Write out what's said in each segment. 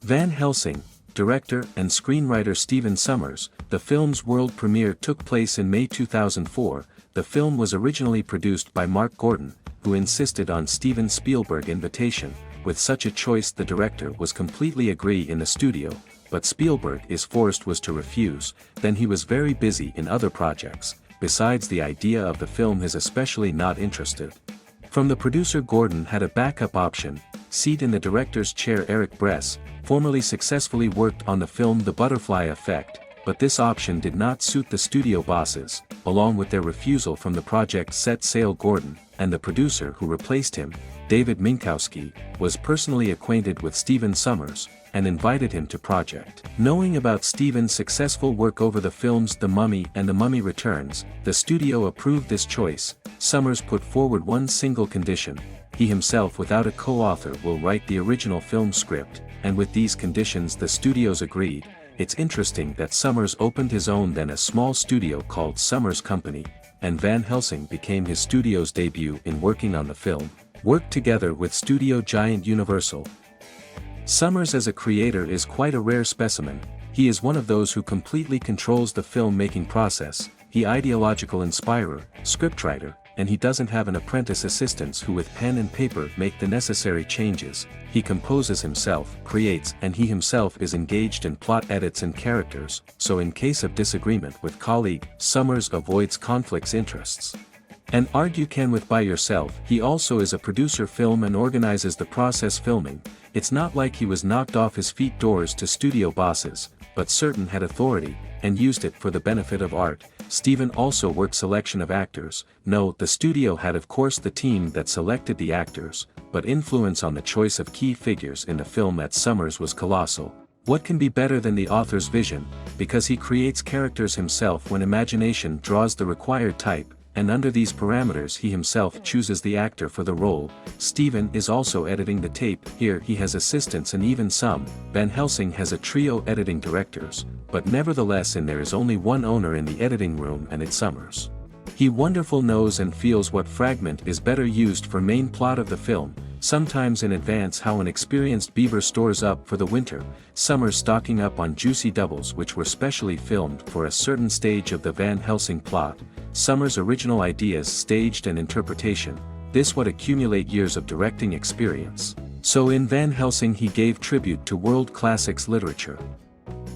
Van Helsing, director and screenwriter Stephen Sommers. The film's world premiere took place in May 2004. The film was originally produced by Mark Gordon, who insisted on Steven Spielberg's invitation. With such a choice, the director was completely agree in the studio, but Spielberg is forced was to refuse. Then he was very busy in other projects. Besides, the idea of the film is especially not interested. From the producer, Gordon had a backup option. Seat in the director's chair, Eric Bress, formerly successfully worked on the film The Butterfly Effect, but this option did not suit the studio bosses. Along with their refusal from the project, set sail Gordon, and the producer who replaced him, David Minkowski, was personally acquainted with Stephen Sommers, and invited him to project. Knowing about Stephen's successful work over the films The Mummy and The Mummy Returns, the studio approved this choice. Sommers put forward one single condition: he himself without a co-author will write the original film script, and with these conditions the studios agreed. It's interesting that Sommers opened his own then a small studio called Sommers Company, and Van Helsing became his studio's debut in working on the film. Worked together with studio giant Universal. Sommers as a creator is quite a rare specimen. He is one of those who completely controls the film-making process. He ideological inspirer, scriptwriter, and he doesn't have an apprentice assistants who with pen and paper make the necessary changes. He composes himself, creates, and he himself is engaged in plot edits and characters, so in case of disagreement with colleague, Sommers avoids conflicts interests. And argue can with by yourself. He also is a producer film and organizes the process filming. It's not like he was knocked off his feet doors to studio bosses, but certain had authority, and used it for the benefit of art. Stephen also worked selection of actors. No, the studio had of course the team that selected the actors, but influence on the choice of key figures in the film at Sommers was colossal. What can be better than the author's vision, because he creates characters himself when imagination draws the required type, and under these parameters he himself chooses the actor for the role. Stephen is also editing the tape. Here he has assistants and even some. Van Helsing has a trio editing directors, but nevertheless there is only one owner in the editing room, and it's Sommers. He wonderful knows and feels what fragment is better used for main plot of the film, sometimes in advance how an experienced beaver stores up for the winter. Sommers stocking up on juicy doubles which were specially filmed for a certain stage of the Van Helsing plot. Sommers' original ideas staged and interpretation, this would accumulate years of directing experience. So in Van Helsing he gave tribute to world classics literature.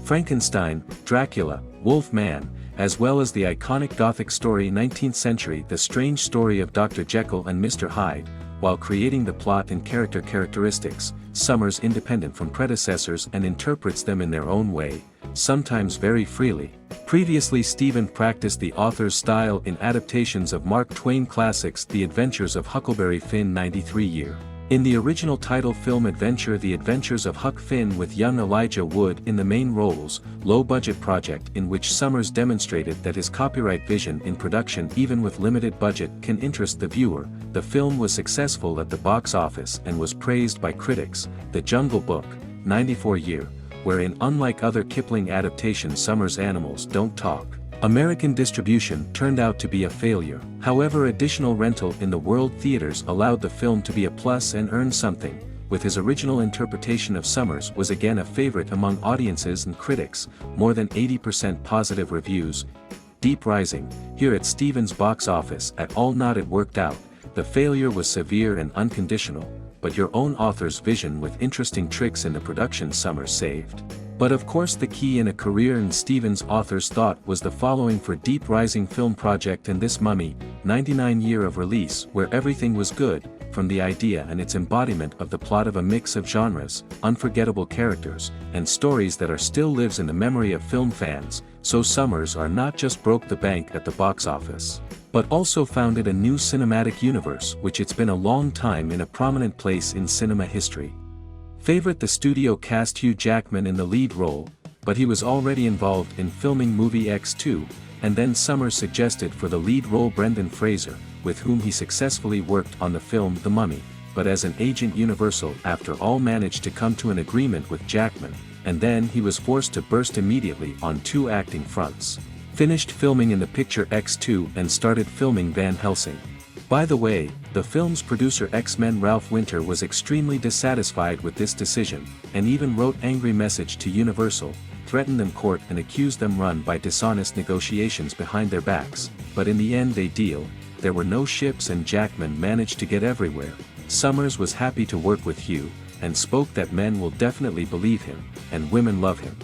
Frankenstein, Dracula, Wolf Man, as well as the iconic Gothic story 19th century The Strange Story of Dr. Jekyll and Mr. Hyde, while creating the plot and character characteristics. Sommers independent from predecessors and interprets them in their own way, sometimes very freely. Previously Stephen practiced the author's style in adaptations of Mark Twain classics The Adventures of Huckleberry Finn 93 year. In the original title film Adventure The Adventures of Huck Finn with young Elijah Wood in the main roles, low-budget project in which Sommers demonstrated that his copyright vision in production even with limited budget can interest the viewer. The film was successful at the box office and was praised by critics. The Jungle Book, 94 year, wherein unlike other Kipling adaptations Sommers' animals don't talk. American distribution turned out to be a failure. However, additional rental in the world theaters allowed the film to be a plus and earn something. With his original interpretation of Sommers was again a favorite among audiences and critics, more than 80% positive reviews. Deep Rising, here at Stephen's box office at all not it worked out. The failure was severe and unconditional, but your own author's vision with interesting tricks in the production Sommers saved. But of course the key in a career in Stephen's author's thought was the following for Deep Rising film project and this Mummy, 99 year of release where everything was good, from the idea and its embodiment of the plot of a mix of genres, unforgettable characters, and stories that are still lives in the memory of film fans. So Sommers are not just broke the bank at the box office, but also founded a new cinematic universe which it's been a long time in a prominent place in cinema history. Favorite the studio cast Hugh Jackman in the lead role, but he was already involved in filming movie X2, and then Sommers suggested for the lead role Brendan Fraser, with whom he successfully worked on the film The Mummy, but as an agent Universal after all managed to come to an agreement with Jackman, and then he was forced to burst immediately on two acting fronts. Finished filming in the picture X2 and started filming Van Helsing. By the way, the film's producer X-Men Ralph Winter was extremely dissatisfied with this decision, and even wrote angry message to Universal, threatened them court and accused them run by dishonest negotiations behind their backs, but in the end they deal, there were no ships and Jackman managed to get everywhere. Summers was happy to work with Hugh, and spoke that men will definitely believe him, and women love him.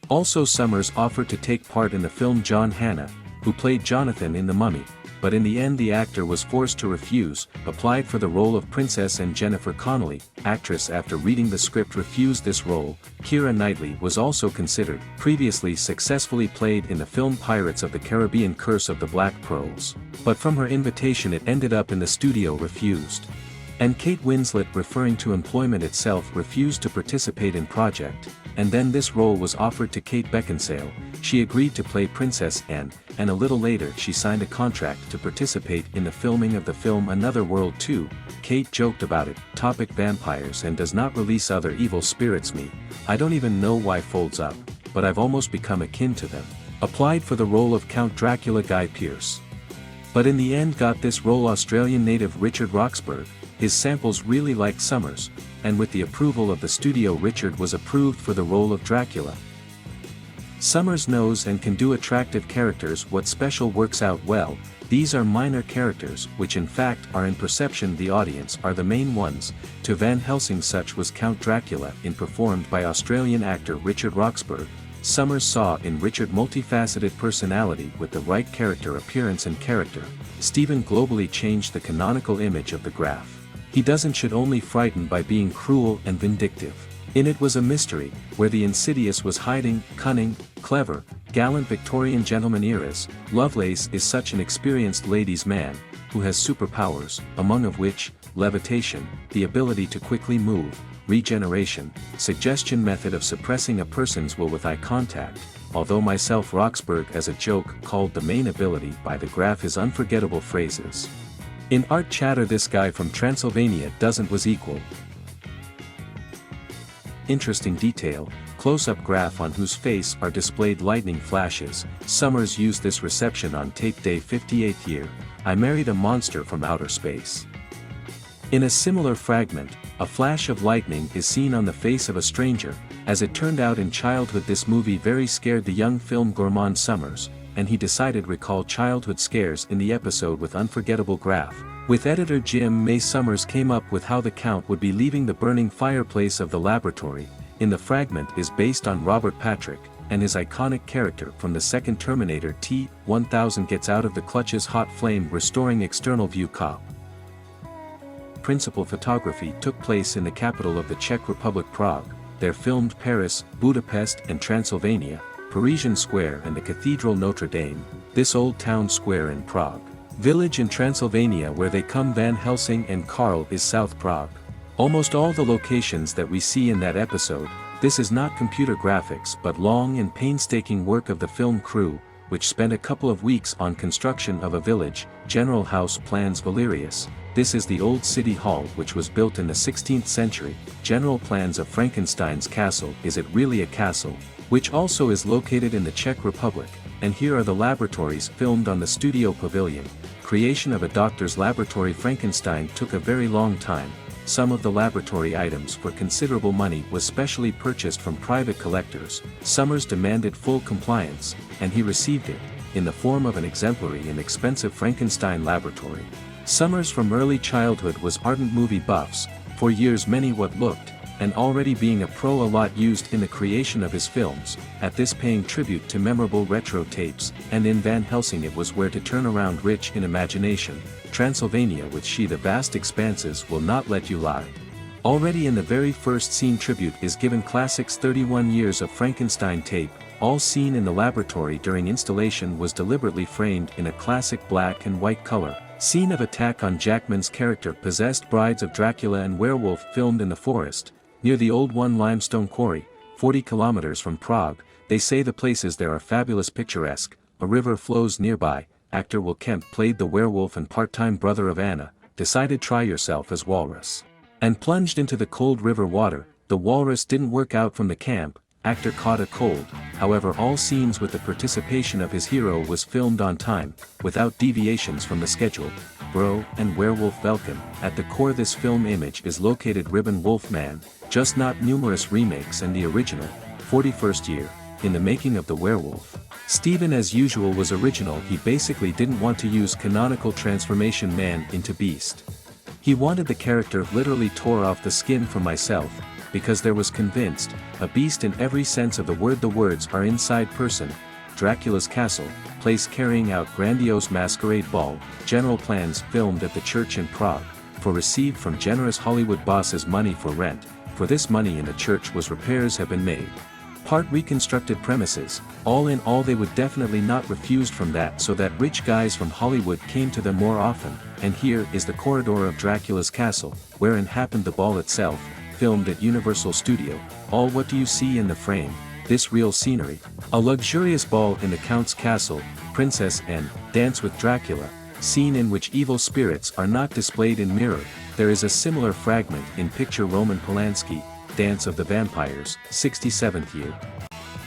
Also Summers offered to take part in the film John Hannah, who played Jonathan in The Mummy, but in the end the actor was forced to refuse, applied for the role of Princess, and Jennifer Connelly, actress after reading the script refused this role. Keira Knightley was also considered, previously successfully played in the film Pirates of the Caribbean Curse of the Black Pearls, but from her invitation it ended up in the studio refused. And Kate Winslet, referring to employment itself, refused to participate in project, and then this role was offered to Kate Beckinsale. She agreed to play Princess Anne, and a little later she signed a contract to participate in the filming of the film Another World 2. Kate joked about it, topic vampires and does not release other evil spirits me, I don't even know why folds up, but I've almost become akin to them. Applied for the role of Count Dracula Guy Pearce. But in the end got this role Australian native Richard Roxburgh. His samples really liked Summers, and with the approval of the studio Richard was approved for the role of Dracula. Summers knows and can do attractive characters. What special works out well, these are minor characters which in fact are in perception the audience are the main ones. To Van Helsing such was Count Dracula in performed by Australian actor Richard Roxburgh. Summers saw in Richard multifaceted personality with the right character appearance and character. Stephen globally changed the canonical image of the Graf. He doesn't should only frightened by being cruel and vindictive. In it was a mystery, where the insidious was hiding, cunning, clever, gallant Victorian gentleman eras. Lovelace is such an experienced ladies' man, who has superpowers, among of which, levitation, the ability to quickly move, regeneration, suggestion method of suppressing a person's will with eye contact, although myself Roxburgh as a joke called the main ability by the Graf his unforgettable phrases. In art chatter this guy from Transylvania doesn't was equal. Interesting detail, close-up Graf on whose face are displayed lightning flashes. Summers used this reception on tape day 58th year, I married a monster from outer space. In a similar fragment, a flash of lightning is seen on the face of a stranger. As it turned out in childhood this movie very scared the young film gourmand Summers, and he decided recall childhood scares in the episode with unforgettable Graf. With editor Jim May Summers came up with how the Count would be leaving the burning fireplace of the laboratory. In the fragment is based on Robert Patrick, and his iconic character from the second Terminator T-1000 gets out of the clutch's hot flame restoring external view cop. Principal photography took place in the capital of the Czech Republic Prague. There filmed Paris, Budapest and Transylvania, Parisian Square and the Cathedral Notre Dame, this old town square in Prague. Village in Transylvania where they come Van Helsing and Karl is South Prague. Almost all the locations that we see in that episode, this is not computer graphics but long and painstaking work of the film crew, which spent a couple of weeks on construction of a village. General House plans Valerius. This is the old city hall which was built in the 16th century. General plans of Frankenstein's castle. Is it really a castle? Which also is located in the Czech Republic, and here are the laboratories filmed on the studio pavilion. Creation of a doctor's laboratory. Frankenstein took a very long time. Some of the laboratory items for considerable money was specially purchased from private collectors. Summers demanded full compliance, and he received it, in the form of an exemplary and expensive Frankenstein laboratory. Summers from early childhood was ardent movie buffs, for years many what looked, and already being a pro a lot used in the creation of his films, at this paying tribute to memorable retro tapes, and in Van Helsing it was where to turn around rich in imagination. Transylvania with she the vast expanses will not let you lie. Already in the very first scene tribute is given classics 31 years of Frankenstein tape, all seen in the laboratory during installation was deliberately framed in a classic black and white color. Scene of attack on Jackman's character possessed brides of Dracula and werewolf filmed in the forest, near the old one limestone quarry, 40 kilometers from Prague. They say the places there are fabulous picturesque, a river flows nearby. Actor Will Kemp played the werewolf and part-time brother of Anna, decided try yourself as walrus. And plunged into the cold river water. The walrus didn't work out from the camp, actor caught a cold. However all scenes with the participation of his hero was filmed on time, without deviations from the schedule. Bro, and Werewolf Velkin. At the core this film image is located Ribbon Wolfman, just not numerous remakes and the original, 41st year, in the making of the werewolf. Steven as usual was original. He basically didn't want to use canonical transformation man into beast. He wanted the character literally tore off the skin from myself, because there was convinced, a beast in every sense of the word. The words are inside person, Dracula's castle, place carrying out grandiose masquerade ball, general plans filmed at the church in Prague, for received from generous Hollywood bosses money for rent, for this money in the church was repairs have been made. Part reconstructed premises, all in all they would definitely not refused from that, so that rich guys from Hollywood came to them more often, and here is the corridor of Dracula's castle, wherein happened the ball itself, filmed at Universal Studio. All what do you see in the frame? This real scenery. A luxurious ball in the Count's castle, Princess and Dance with Dracula, scene in which evil spirits are not displayed in mirror. There is a similar fragment in picture Roman Polanski, Dance of the Vampires, 67th year.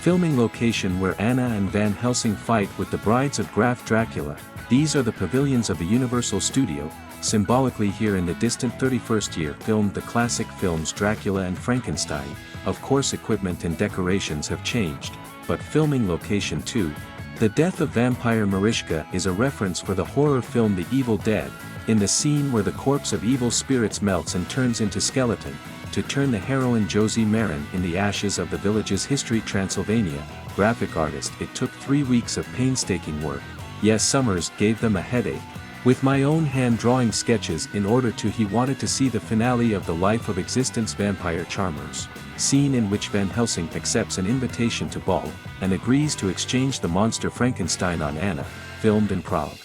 Filming location where Anna and Van Helsing fight with the brides of Graf Dracula. These are the pavilions of the Universal Studio. Symbolically here in the distant 31st year filmed the classic films Dracula and Frankenstein. Of course equipment and decorations have changed, but filming location too. The death of vampire Marischka is a reference for the horror film The Evil Dead, in the scene where the corpse of evil spirits melts and turns into skeleton, to turn the heroine Josie Marin in the ashes of the village's history Transylvania. Graphic artist. It took 3 weeks of painstaking work. Yes, Summers gave them a headache. With my own hand drawing sketches in order to he wanted to see the finale of the life of existence vampire charmers. Scene in which Van Helsing accepts an invitation to ball, and agrees to exchange the monster Frankenstein on Anna, filmed in Prague.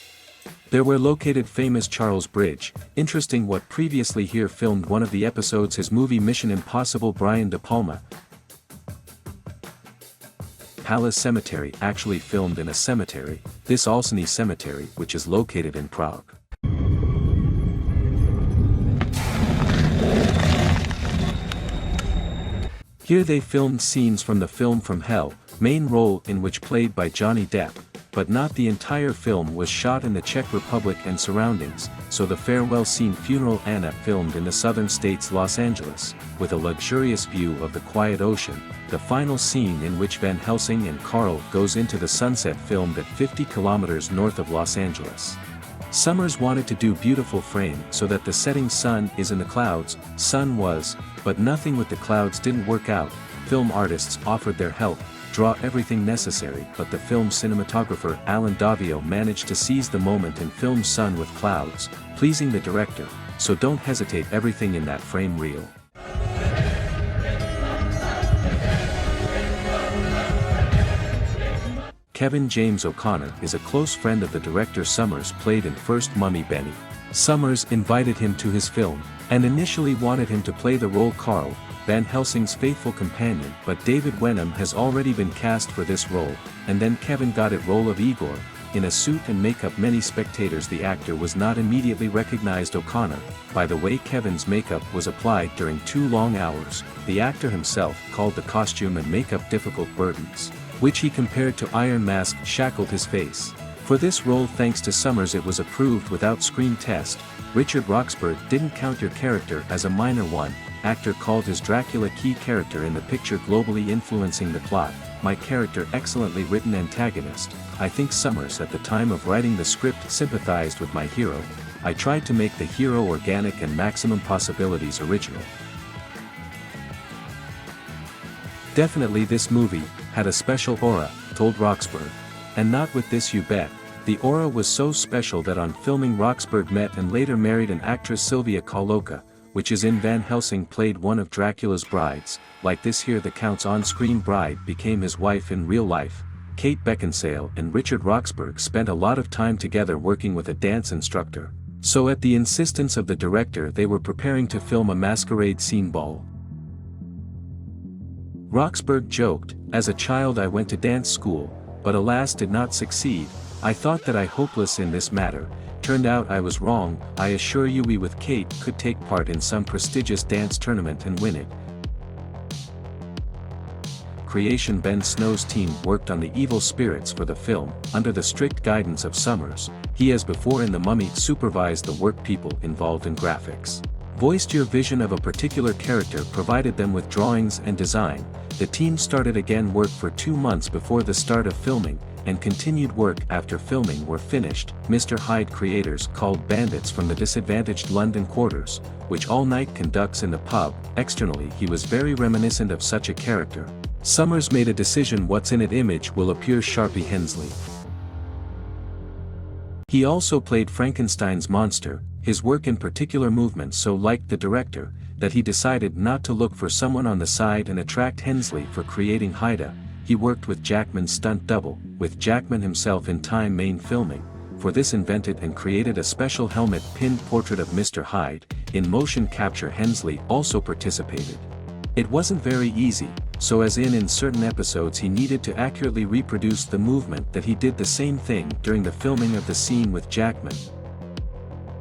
There were located famous Charles Bridge. Interesting what previously here filmed one of the episodes his movie Mission Impossible. Brian De Palma. Palace Cemetery actually filmed in a cemetery, this Olszany Cemetery which is located in Prague. Here they filmed scenes from the film From Hell, main role in which played by Johnny Depp, but not the entire film was shot in the Czech Republic and surroundings, so the farewell scene Funeral Anna filmed in the southern states Los Angeles, with a luxurious view of the quiet ocean. The final scene in which Van Helsing and Carl goes into the sunset filmed at 50 kilometers north of Los Angeles. Summers wanted to do beautiful frame so that the setting sun is in the clouds, sun was, but nothing with the clouds didn't work out. Film artists offered their help, draw everything necessary, but the film cinematographer Alan Davio managed to seize the moment and film sun with clouds, pleasing the director, so don't hesitate, everything in that frame real. Kevin James O'Connor is a close friend of the director Summers played in First Mummy Benny. Summers invited him to his film, and initially wanted him to play the role Carl, Van Helsing's faithful companion, but David Wenham has already been cast for this role, and then Kevin got it role of Igor, in a suit and makeup. Many spectators the actor was not immediately recognized O'Connor, by the way Kevin's makeup was applied during 2 long hours. The actor himself called the costume and makeup difficult burdens, which he compared to Iron Mask shackled his face. For this role thanks to Summers it was approved without screen test. Richard Roxburgh didn't count your character as a minor one. Actor called his Dracula key character in the picture globally influencing the plot. My character excellently written antagonist. I think Summers at the time of writing the script sympathized with my hero. I tried to make the hero organic and maximum possibilities original. Definitely this movie had a special aura, told Roxburgh. And not with this you bet. The aura was so special that on filming Roxburgh met and later married an actress Sylvia Koloka, which is in Van Helsing played one of Dracula's brides. Like this here the Count's on-screen bride became his wife in real life. Kate Beckinsale and Richard Roxburgh spent a lot of time together working with a dance instructor. So at the insistence of the director they were preparing to film a masquerade scene ball. Roxburgh joked, as a child I went to dance school, but alas did not succeed. I thought that I hopeless in this matter, turned out I was wrong. I assure you we with Kate could take part in some prestigious dance tournament and win it. Creation Ben Snow's team worked on the evil spirits for the film, under the strict guidance of Summers. He, as before in The Mummy, supervised the work people involved in graphics. Voiced your vision of a particular character, provided them with drawings and design. The team started again work for 2 months before the start of filming, and continued work after filming were finished. Mr. Hyde creators called bandits from the disadvantaged London quarters, which all night conducts in the pub. Externally he was very reminiscent of such a character. Summers made a decision what's in it image will appear Sharpie Hensley. He also played Frankenstein's monster. His work in particular movements so liked the director, that he decided not to look for someone on the side and attract Hensley for creating Hyde. He worked with Jackman's stunt double, with Jackman himself in time main filming. For this invented and created a special helmet pinned portrait of Mr. Hyde. In motion capture Hensley also participated. It wasn't very easy, so as in certain episodes he needed to accurately reproduce the movement that he did the same thing during the filming of the scene with Jackman.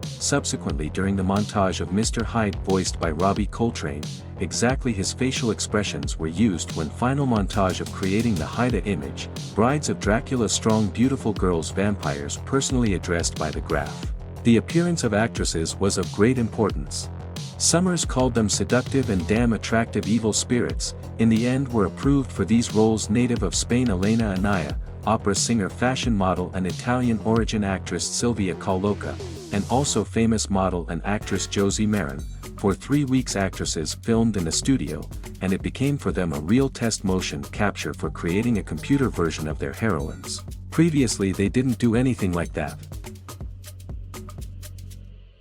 Subsequently, during the montage of Mr. Hyde voiced by Robbie Coltrane, exactly his facial expressions were used when final montage of creating the Hyde image, Brides of Dracula, strong beautiful girls vampires personally addressed by the graph. The appearance of actresses was of great importance. Summers called them seductive and damn attractive evil spirits. In the end were approved for these roles native of Spain Elena Anaya, opera singer, fashion model and Italian origin actress Silvia Colloca, and also famous model and actress Josie Marin. For 3 weeks actresses filmed in the studio, and it became for them a real test motion capture for creating a computer version of their heroines. Previously they didn't do anything like that.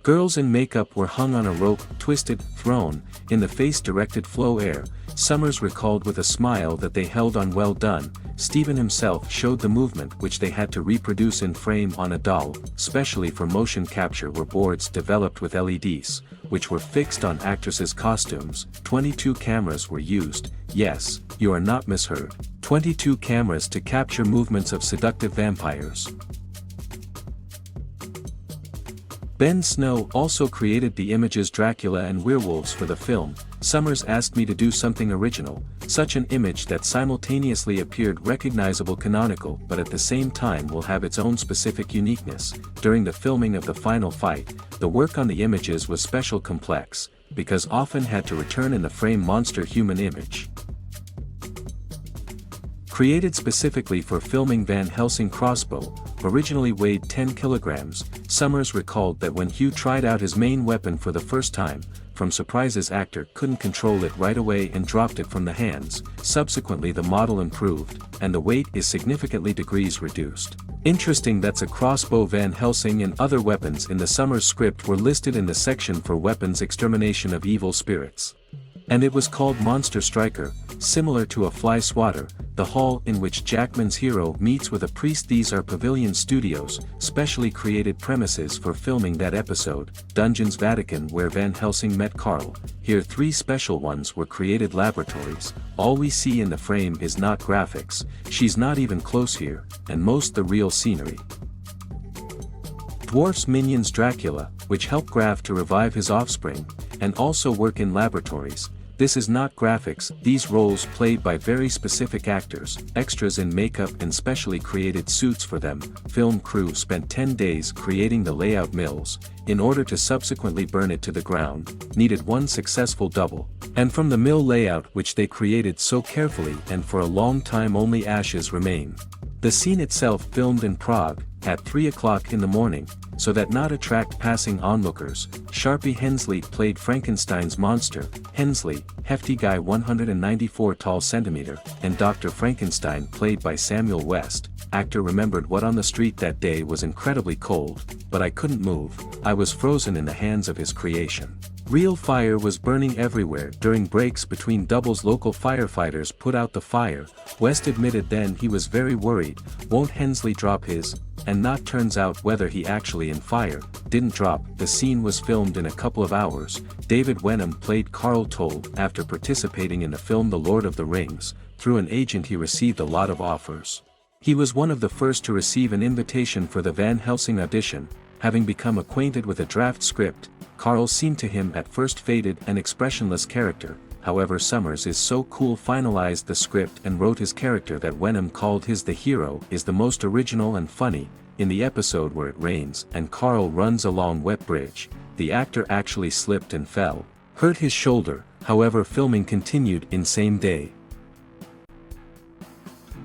Girls in makeup were hung on a rope, twisted, thrown, in the face directed flow air. Summers recalled with a smile that they held on well done. Steven himself showed the movement which they had to reproduce in frame on a doll. Specially for motion capture were boards developed with LEDs, which were fixed on actresses' costumes. 22 cameras were used. Yes, you are not misheard. 22 cameras to capture movements of seductive vampires. Ben Snow also created the images Dracula and werewolves for the film. Summers asked me to do something original, such an image that simultaneously appeared recognizable, canonical, but at the same time will have its own specific uniqueness. During the filming of the final fight, the work on the images was special complex, because often had to return in the frame monster human image. Created specifically for filming Van Helsing crossbow, originally weighed 10 kilograms, Summers recalled that when Hugh tried out his main weapon for the first time, from surprise his actor couldn't control it right away and dropped it from the hands. Subsequently the model improved, and the weight is significantly degrees reduced. Interesting that's a crossbow. Van Helsing and other weapons in the Summers script were listed in the section for weapons extermination of evil spirits. And it was called Monster Striker, similar to a fly swatter, the hall in which Jackman's hero meets with a priest. These are Pavilion Studios, specially created premises for filming that episode. Dungeons Vatican, where Van Helsing met Carl. Here 3 special ones were created laboratories. All we see in the frame is not graphics, she's not even close here, and most the real scenery. Dwarfs Minions Dracula, which help Graf to revive his offspring, and also work in laboratories. This is not graphics, these roles played by very specific actors, extras in makeup and specially created suits for them. Film crew spent 10 days creating the layout mills, in order to subsequently burn it to the ground, needed 1 successful double, and from the mill layout which they created so carefully and for a long time only ashes remain. The scene itself filmed in Prague, at 3 o'clock in the morning, so that not attract passing onlookers. Sharpie Hensley played Frankenstein's monster. Hensley, hefty guy 194 tall centimeter, and Dr. Frankenstein played by Samuel West. Actor remembered what on the street that day was incredibly cold, but I couldn't move, I was frozen in the hands of his creation. Real fire was burning everywhere. During breaks between doubles local firefighters put out the fire. West admitted then he was very worried, won't Hensley drop his, and not turns out whether he actually in fire, didn't drop. The scene was filmed in a couple of hours. David Wenham played Carl told after participating in the film The Lord of the Rings, through an agent he received a lot of offers. He was one of the first to receive an invitation for the Van Helsing audition, having become acquainted with a draft script. Carl seemed to him at first faded and expressionless character, however Summers is so cool finalized the script and wrote his character that Wenham called his the hero is the most original and funny, in the episode where it rains and Carl runs along wet bridge, the actor actually slipped and fell, hurt his shoulder. However, filming continued in same day.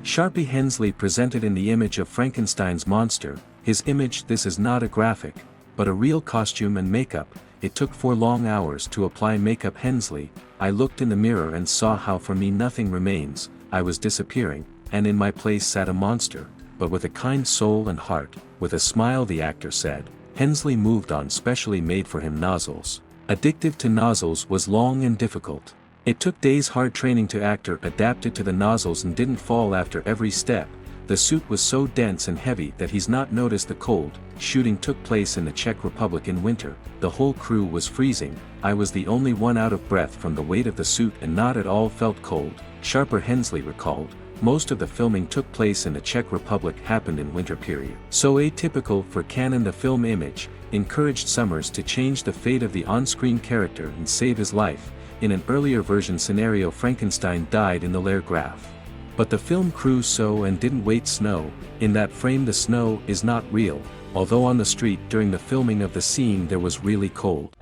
Sharpie Hensley presented in the image of Frankenstein's monster, his image. This is not a graphic, but a real costume and makeup. It took 4 long hours to apply makeup. Hensley, I looked in the mirror and saw how for me nothing remains, I was disappearing, and in my place sat a monster, but with a kind soul and heart. With a smile, the actor said. Hensley moved on specially made for him nozzles. Addictive to nozzles was long and difficult. It took days hard training to actor adapted to the nozzles and didn't fall after every step. The suit was so dense and heavy that he's not noticed the cold. Shooting took place in the Czech Republic in winter. The whole crew was freezing. I was the only one out of breath from the weight of the suit and not at all felt cold, Sharpie Hensley recalled. Most of the filming took place in the Czech Republic, happened in winter period. So atypical for canon. The film image encouraged Summers to change the fate of the on-screen character and save his life. In an earlier version scenario, Frankenstein died in the lair graph. But the film crew saw and didn't wait snow. In that frame the snow is not real, although on the street during the filming of the scene there was really cold.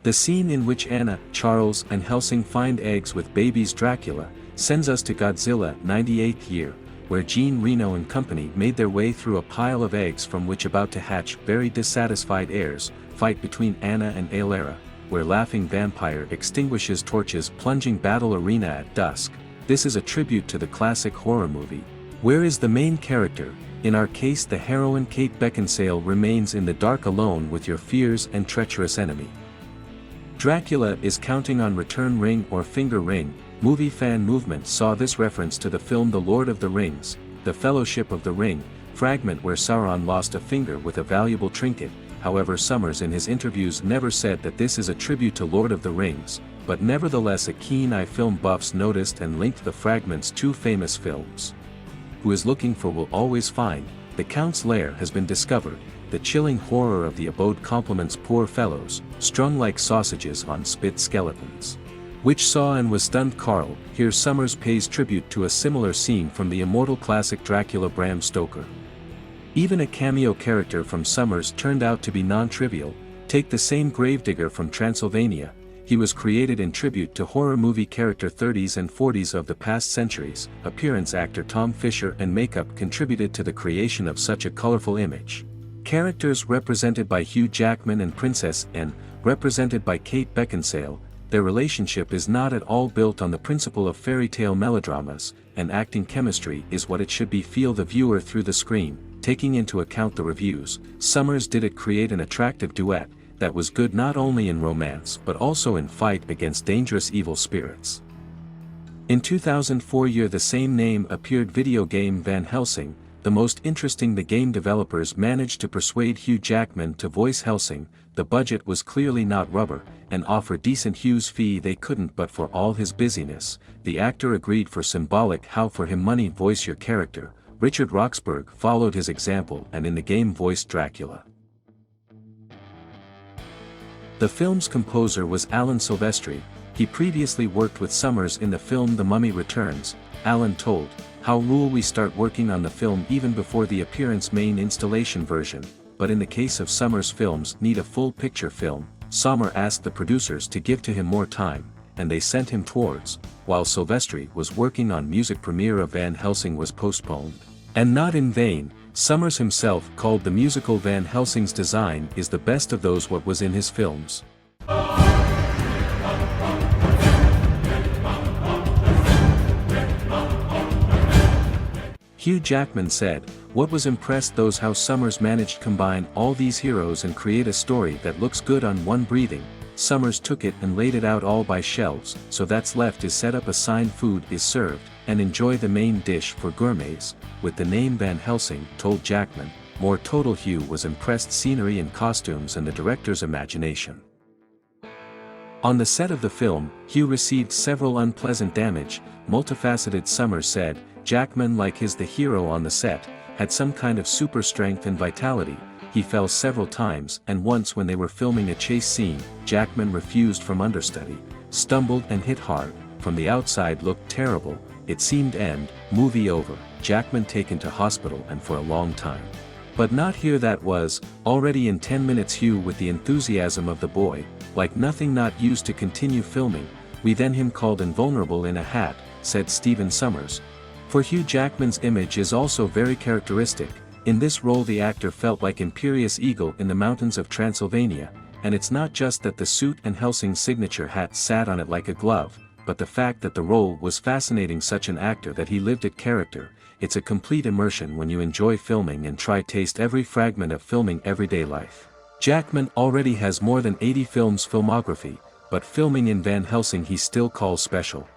The scene in which Anna, Charles and Helsing find eggs with babies Dracula, sends us to Godzilla 98th year, where Jean Reno and company made their way through a pile of eggs from which about to hatch very dissatisfied heirs, fight between Anna and Alara, where laughing vampire extinguishes torches, plunging battle arena at dusk. This is a tribute to the classic horror movie. Where is the main character? In our case the heroine Kate Beckinsale remains in the dark alone with your fears and treacherous enemy. Dracula is counting on return ring or finger ring. Movie fan movement saw this reference to the film The Lord of the Rings, The Fellowship of the Ring, fragment where Sauron lost a finger with a valuable trinket. However, Summers in his interviews never said that this is a tribute to Lord of the Rings, but nevertheless a keen eye film buffs noticed and linked the fragments to famous films. Who is looking for will always find. The Count's lair has been discovered. The chilling horror of the abode compliments poor fellows, strung like sausages on spit skeletons. Which saw and was stunned Carl. Here Summers pays tribute to a similar scene from the immortal classic Dracula Bram Stoker. Even a cameo character from Summers turned out to be non-trivial. Take the same gravedigger from Transylvania. He was created in tribute to horror movie character 30s and 40s of the past centuries. Appearance actor Tom Fisher and makeup contributed to the creation of such a colorful image. Characters represented by Hugh Jackman and Princess Anne, represented by Kate Beckinsale. Their relationship is not at all built on the principle of fairy tale melodramas, and acting chemistry is what it should be. Feel the viewer through the screen. Taking into account the reviews, Summers did it create an attractive duet that was good not only in romance but also in fight against dangerous evil spirits. In 2004 year the same name appeared video game Van Helsing. The most interesting, the game developers managed to persuade Hugh Jackman to voice Helsing. The budget was clearly not rubber, and offer decent Hugh's fee they couldn't, but for all his busyness, the actor agreed for symbolic how for him money voice your character. Richard Roxburgh followed his example and in the game voiced Dracula. The film's composer was Alan Silvestri. He previously worked with Summers in the film The Mummy Returns. Alan told, "How rule we start working on the film even before the appearance main installation version, but in the case of Summers films need a full picture film. Sommer asked the producers to give to him more time, and they sent him towards, while Silvestri was working on music. Premiere of Van Helsing was postponed. And not in vain. Summers himself called the musical Van Helsing's design is the best of those what was in his films. Hugh Jackman said, "What was impressed those how Summers managed combine all these heroes and create a story that looks good on one breathing. Summers took it and laid it out all by shelves, so that's left is set up assigned food is served, and enjoy the main dish for gourmets." With the name Van Helsing, told Jackman, more total. Hugh was impressed scenery and costumes and the director's imagination. On the set of the film, Hugh received several unpleasant damage. Multifaceted Summers said, Jackman, like his the hero on the set, had some kind of super strength and vitality. He fell several times, and once when they were filming a chase scene, Jackman refused from understudy, stumbled and hit hard. From the outside looked terrible, it seemed end, movie over, Jackman taken to hospital and for a long time. But not here that was, already in 10 minutes Hugh with the enthusiasm of the boy, like nothing not used to continue filming, we then him called invulnerable in a hat, said Stephen Summers. For Hugh Jackman's image is also very characteristic, in this role the actor felt like Imperious Eagle in the mountains of Transylvania, and it's not just that the suit and Helsing signature hat sat on it like a glove, but the fact that the role was fascinating such an actor that he lived it character. It's a complete immersion when you enjoy filming and try taste every fragment of filming everyday life. Jackman already has more than 80 films filmography, but filming in Van Helsing he still calls special.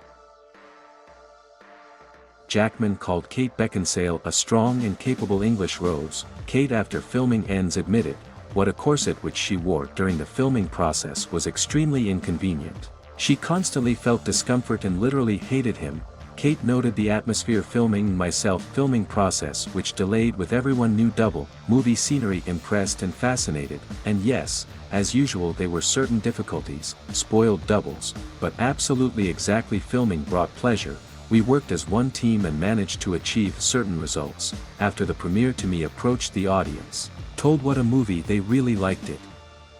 Jackman called Kate Beckinsale a strong and capable English rose. Kate after filming ends admitted, what a corset which she wore during the filming process was extremely inconvenient. She constantly felt discomfort and literally hated him. Kate noted the atmosphere filming myself filming process which delayed with everyone new double, movie scenery impressed and fascinated, and yes, as usual there were certain difficulties, spoiled doubles, but absolutely exactly filming brought pleasure. We worked as one team and managed to achieve certain results. After the premiere to me approached the audience, told what a movie they really liked it.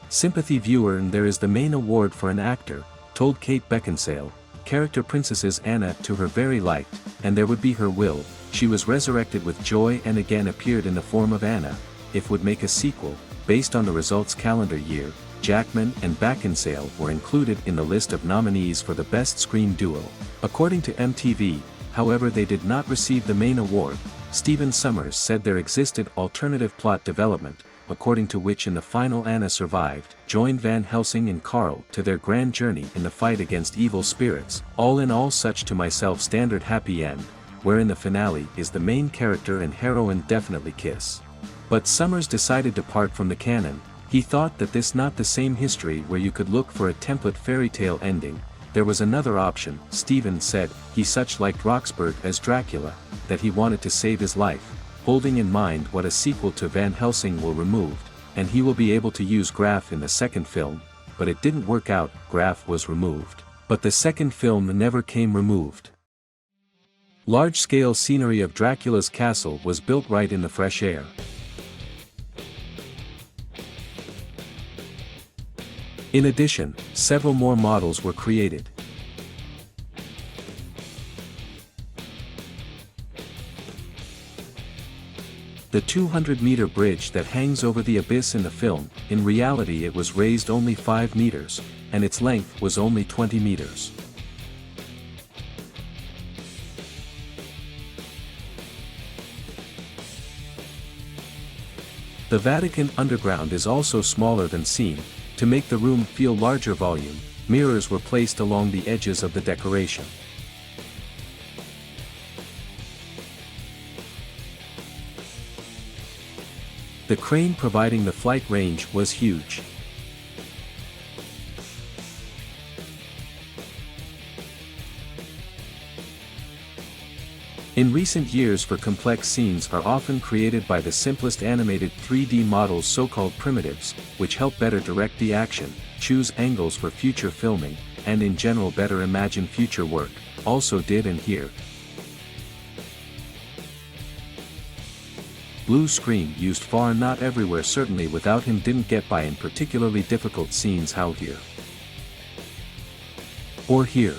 Sympathy viewer and there is the main award for an actor, told Kate Beckinsale. Character Princesses Anna to her very liked, and there would be her will, she was resurrected with joy and again appeared in the form of Anna, if would make a sequel, based on the results calendar year, Jackman and Beckinsale were included in the list of nominees for the Best Screen Duo. According to MTV, however they did not receive the main award. Stephen Summers said there existed alternative plot development, according to which in the final Anna survived, joined Van Helsing and Carl to their grand journey in the fight against evil spirits, all in all such to myself standard happy end, wherein the finale is the main character and heroine definitely kiss. But Summers decided to part from the canon. He thought that this not the same history where you could look for a template fairy tale ending. There was another option. Stephen said, he such liked Roxburgh as Dracula, that he wanted to save his life, holding in mind what a sequel to Van Helsing will removed, and he will be able to use Graf in the second film, but it didn't work out, Graf was removed. But the second film never came removed. Large-scale scenery of Dracula's castle was built right in the fresh air. In addition, several more models were created. The 200-meter bridge that hangs over the abyss in the film, in reality it was raised only 5 meters, and its length was only 20 meters. The Vatican underground is also smaller than seen. To make the room feel larger volume, mirrors were placed along the edges of the decoration. The crane providing the flight range was huge. In recent years for complex scenes are often created by the simplest animated 3D models so-called primitives, which help better direct the action, choose angles for future filming, and in general better imagine future work, also did and here. Blue screen used far not everywhere certainly without him didn't get by in particularly difficult scenes how here. Or here.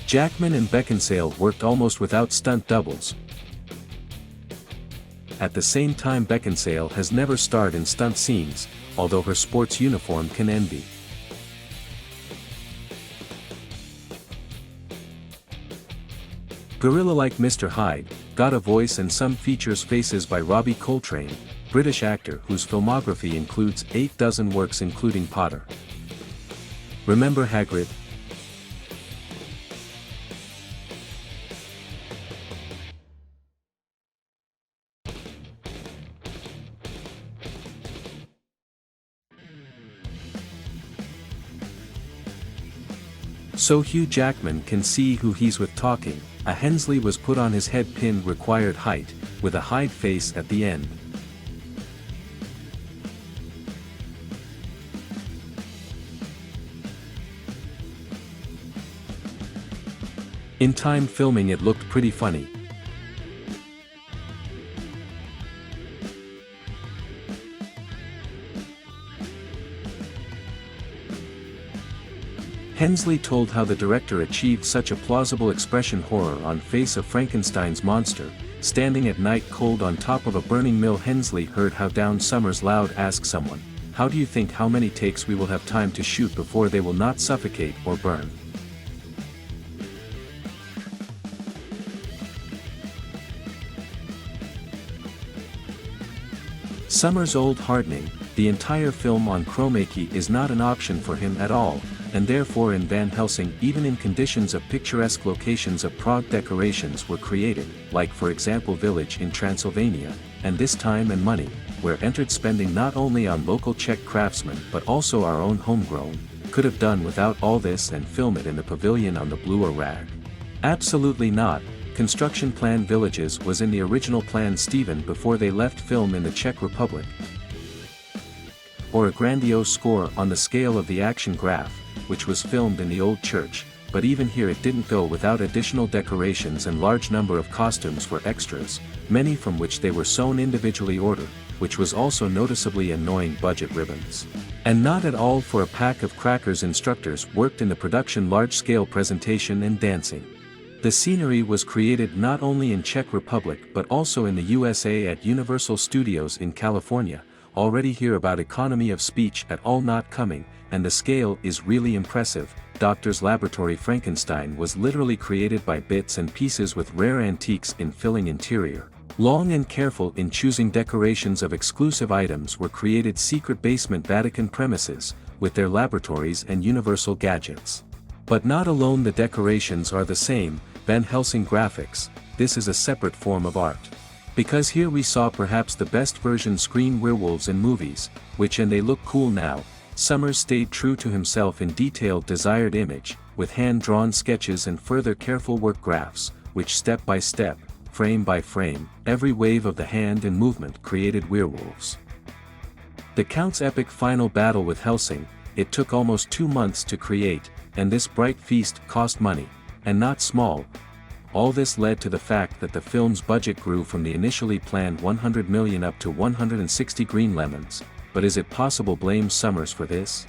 Jackman and Beckinsale worked almost without stunt doubles. At the same time Beckinsale has never starred in stunt scenes, although her sports uniform can envy. Gorilla-like Mr. Hyde, got a voice and some features faces by Robbie Coltrane, British actor whose filmography includes 8 dozen works including Potter. Remember Hagrid? So Hugh Jackman can see who he's with talking. A Hensley was put on his head pin required height, with a Hyde face at the end. In time filming it looked pretty funny. Hensley told how the director achieved such a plausible expression horror on face of Frankenstein's monster, standing at night cold on top of a burning mill. Hensley heard how Down Summers loud ask someone, "How do you think how many takes we will have time to shoot before they will not suffocate or burn?" Summers' old hardening, the entire film on chroma key is not an option for him at all, and therefore in Van Helsing even in conditions of picturesque locations of Prague decorations were created, like for example village in Transylvania, and this time and money, were entered spending not only on local Czech craftsmen but also our own homegrown, could have done without all this and film it in the pavilion on the Blue Rag. Absolutely not. Construction plan villages was in the original plan Steven before they left film in the Czech Republic. Or a grandiose score on the scale of the action graph, which was filmed in the old church, but even here it didn't go without additional decorations and large number of costumes for extras, many from which they were sewn individually ordered, which was also noticeably annoying budget ribbons. And not at all for a pack of crackers. Instructors worked in the production large-scale presentation and dancing. The scenery was created not only in Czech Republic but also in the USA at Universal Studios in California. Already hear about economy of speech at all not coming, and the scale is really impressive. Doctor's Laboratory Frankenstein was literally created by bits and pieces with rare antiques in filling interior. Long and careful in choosing decorations of exclusive items were created secret basement Vatican premises, with their laboratories and universal gadgets. But not alone the decorations are the same, Van Helsing graphics, this is a separate form of art. Because here we saw perhaps the best version screen werewolves in movies, which and they look cool now. Summers stayed true to himself in detailed desired image, with hand-drawn sketches and further careful work graphs, which step by step, frame by frame, every wave of the hand and movement created werewolves. The Count's epic final battle with Helsing, it took almost 2 months to create, and this bright feast cost money, and not small. All this led to the fact that the film's budget grew from the initially planned 100 million up to 160 green lemons, but is it possible blame Summers for this?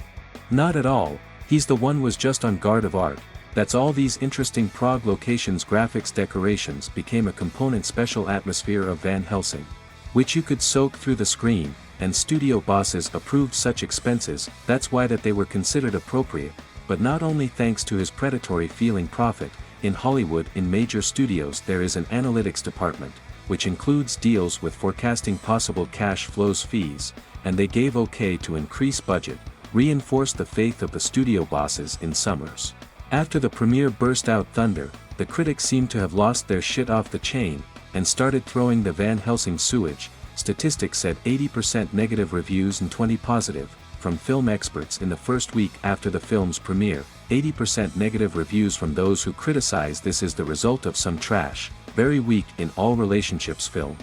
Not at all, he's the one was just on guard of art, that's all. These interesting Prague locations graphics decorations became a component special atmosphere of Van Helsing, which you could soak through the screen, and studio bosses approved such expenses, that's why that they were considered appropriate, but not only thanks to his predatory feeling profit. In Hollywood in major studios there is an analytics department, which includes deals with forecasting possible cash flows fees, and they gave okay to increase budget, reinforce the faith of the studio bosses in Summers. After the premiere burst out thunder, the critics seemed to have lost their shit off the chain, and started throwing the Van Helsing sewage. Statistics said 80% negative reviews and 20 positive, from film experts in the first week after the film's premiere. 80% negative reviews from those who criticize this is the result of some trash, very weak in all relationships film.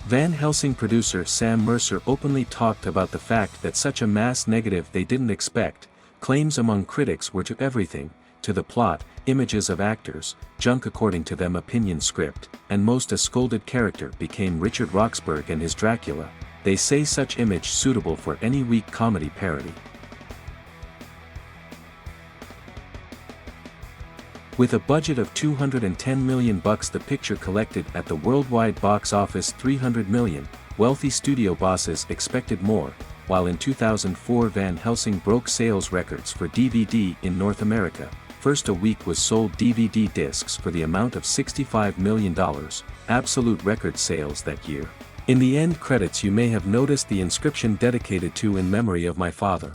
Van Helsing producer Sam Mercer openly talked about the fact that such a mass negative they didn't expect. Claims among critics were to everything, to the plot, images of actors, junk according to them, opinion script, and most a scolded character became Richard Roxburgh and his Dracula. They say such image suitable for any weak comedy parody. With a budget of $210 million the picture collected at the worldwide box office $300 million, wealthy studio bosses expected more, while in 2004 Van Helsing broke sales records for DVD in North America. First a week was sold DVD discs for the amount of $65 million, absolute record sales that year. In the end credits you may have noticed the inscription dedicated to in memory of my father.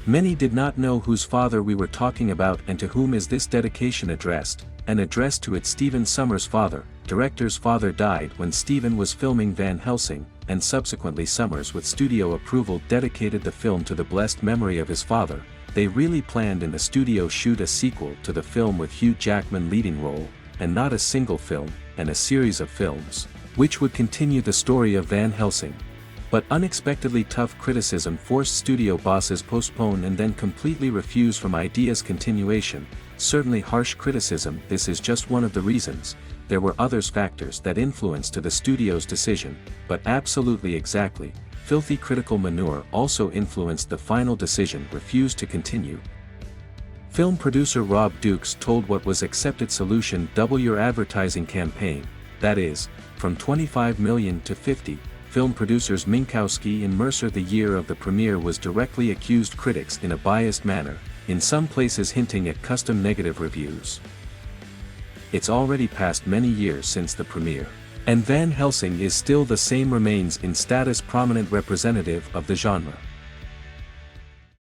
Many did not know whose father we were talking about and to whom is this dedication addressed, and addressed to it Steven Summers' father. Director's father died when Steven was filming Van Helsing, and subsequently Summers with studio approval dedicated the film to the blessed memory of his father. They really planned in the studio shoot a sequel to the film with Hugh Jackman leading role, and not a single film, and a series of films, which would continue the story of Van Helsing. But unexpectedly tough criticism forced studio bosses postpone and then completely refuse from idea's continuation. Certainly harsh criticism, this is just one of the reasons. There were others factors that influenced to the studio's decision, but absolutely exactly, filthy critical manure also influenced the final decision, refused to continue. Film producer Rob Dukes told what was accepted solution: double your advertising campaign, that is, from 25 million to 50. Film producers Minkowski and Mercer the year of the premiere was directly accused critics in a biased manner, in some places hinting at custom negative reviews. It's already passed many years since the premiere, and Van Helsing is still the same, remains in status prominent representative of the genre.